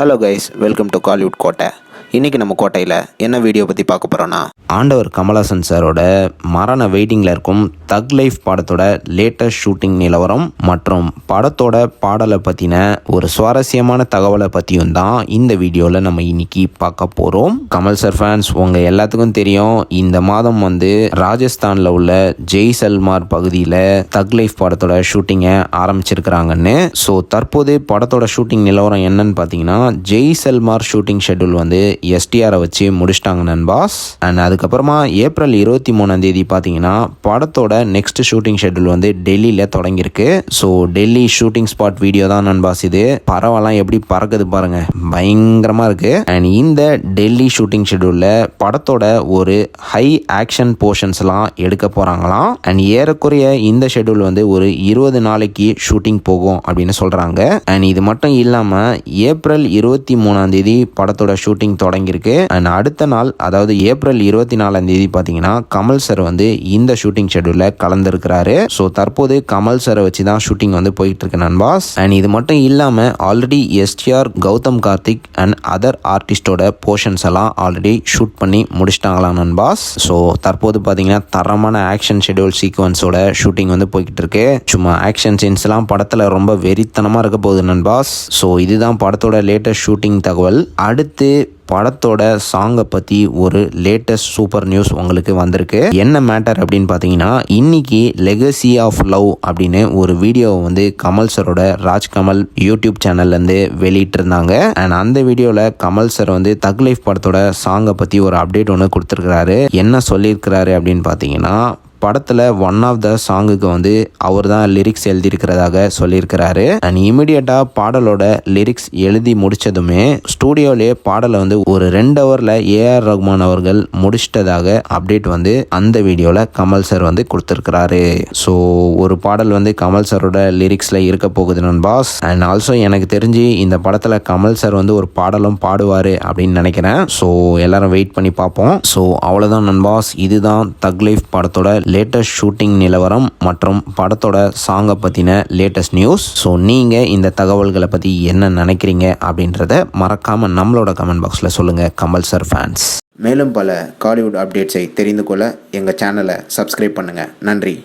Hello guys, welcome to Kollywood கோட்டை. இன்றைக்கி நம்ம கோட்டையில் என்ன வீடியோ பற்றி பார்க்க போகிறோன்னா, ஆண்டவர் கமல்ஹாசன் சாரோட மரண வெயிட்டிங்கில் இருக்கும் தக் லைஃப் படத்தோட லேட்டஸ்ட் ஷூட்டிங் நிலவரம் மற்றும் படத்தோட பாடலை பற்றின ஒரு சுவாரஸ்யமான தகவலை பற்றியும் தான் இந்த வீடியோவில் நம்ம இன்னைக்கு பார்க்க போகிறோம். கமல் சார் ஃபேன்ஸ் உங்கள் எல்லாத்துக்கும் தெரியும், இந்த மாதம் ராஜஸ்தானில் உள்ள ஜெய்சல்மார் பகுதியில் தக் லைஃப் படத்தோட ஷூட்டிங்கை ஆரம்பிச்சிருக்கிறாங்கன்னு. ஸோ தற்போது படத்தோட ஷூட்டிங் நிலவரம் என்னன்னு பார்த்தீங்கன்னா, ஜெய்சல்மார் ஷூட்டிங் ஷெட்யூல் எஸ்டிஆரை வச்சு முடிச்சிட்டாங்க நண்பாஸ். அண்ட் அதுக்கப்புறமா ஏப்ரல் 23 பார்த்தீங்கன்னா படத்தோட நெக்ஸ்ட் ஷூட்டிங் ஷெட்யூல் டெல்லியில் தொடங்கியிருக்கு. So Delhi shooting spot video தான் நண்பாஸ். இது பறவைலாம் எப்படி பறக்குது பாருங்க, பயங்கரமாக இருக்கு. அண்ட் இந்த டெல்லி ஷூட்டிங் ஷெட்யூலில் படத்தோட ஒரு ஹை ஆக்ஷன் போர்ஷன்ஸ்லாம் எடுக்க போகிறாங்களாம். அண்ட் ஏறக்குறைய இந்த ஷெட்யூல் ஒரு 20 நாளைக்கு ஷூட்டிங் போகும் அப்படின்னு சொல்கிறாங்க. அண்ட் இது மட்டும் இல்லாமல் ஏப்ரல் 23 படத்தோட ஷூட்டிங் தொடங்கியிருக்கு. அண்ட் அடுத்த நாள், அதாவது ஏப்ரல் 24 பார்த்தீங்கன்னா கமல் சார் இந்த ஷூட்டிங் ஷெட்யூலில் கலந்துருக்கிறாரு. ஸோ தற்போது கமல் சாரை வச்சு தான் ஷூட்டிங் போயிட்டு இருக்கு நண்பாஸ். அண்ட் இது மட்டும் இல்லாமல் already STR, Gautham Karthik and other ஆர்டிஸ்டோட போர்ஷன்ஸ் எல்லாம் ஆல்ரெடி ஷூட் பண்ணி முடிச்சிட்டாங்களாம் நண்பாஸ். ஸோ தற்போது பார்த்தீங்கன்னா தரமான ஆக்ஷன் ஷெட்யூல் சீக்வன்ஸோட ஷூட்டிங் போய்கிட்டு இருக்கு. சும்மா ஆக்ஷன் சீன்ஸ் எல்லாம் படத்தில் ரொம்ப வெறித்தனமாக இருக்க போகுது நண்பாஸ். ஸோ இதுதான் படத்தோட லேட்டஸ்ட் ஷூட்டிங் தகவல். அடுத்து படத்தோட சாங்கை பற்றி ஒரு லேட்டஸ்ட் சூப்பர் நியூஸ் உங்களுக்கு வந்திருக்கு. என்ன மேட்டர் அப்படின்னு பார்த்தீங்கன்னா, இன்னைக்கு லெகசி ஆஃப் லவ் அப்படின்னு ஒரு வீடியோவை கமல் சரோட ராஜ்கமல் யூடியூப் சேனல்லேருந்து வெளியிட்டிருந்தாங்க. அண்ட் அந்த வீடியோவில் கமல் சார் தக் லைஃப் படத்தோட சாங்கை பற்றி ஒரு அப்டேட் ஒன்று கொடுத்துருக்கிறாரு. என்ன சொல்லியிருக்கிறாரு அப்படின்னு பார்த்தீங்கன்னா, படத்தில் ஒன் ஆஃப் த சாங்குக்கு அவர் தான் லிரிக்ஸ் எழுதியிருக்கிறதாக சொல்லியிருக்கிறாரு. அண்ட் இமிடியட்டாக பாடலோட லிரிக்ஸ் எழுதி முடித்ததுமே ஸ்டூடியோவிலே பாடலை ஒரு 2 ஹவரில் ஏஆர் ரஹ்மான் அவர்கள் முடிச்சிட்டதாக அப்டேட் அந்த வீடியோவில் கமல் சார் கொடுத்துருக்கிறாரு. ஸோ ஒரு பாடல் கமல் சாரோட லிரிக்ஸில் இருக்க போகுது நண்பாஸ். அண்ட் ஆல்சோ எனக்கு தெரிஞ்சு இந்த படத்தில் கமல் சார் ஒரு பாடலும் பாடுவார் அப்படின்னு நினைக்கிறேன். ஸோ எல்லாரும் வெயிட் பண்ணி பார்ப்போம். ஸோ அவ்வளோதான் நண்பாஸ், இதுதான் தக் லைஃப் படத்தோட லேட்டஸ்ட் ஷூட்டிங் நிலவரம் மற்றும் படத்தோட சாங்கை பற்றின லேட்டஸ்ட் நியூஸ். ஸோ நீங்கள் இந்த தகவல்களை பற்றி என்ன நினைக்கிறீங்க அப்படின்றத மறக்காமல் நம்மளோட கமெண்ட் பாக்ஸில் சொல்லுங்கள் கமல் சார் ஃபேன்ஸ். மேலும் பல காலிவுட் அப்டேட்ஸை தெரிந்து கொள்ள எங்கள் சேனலை சப்ஸ்கிரைப் பண்ணுங்கள். நன்றி.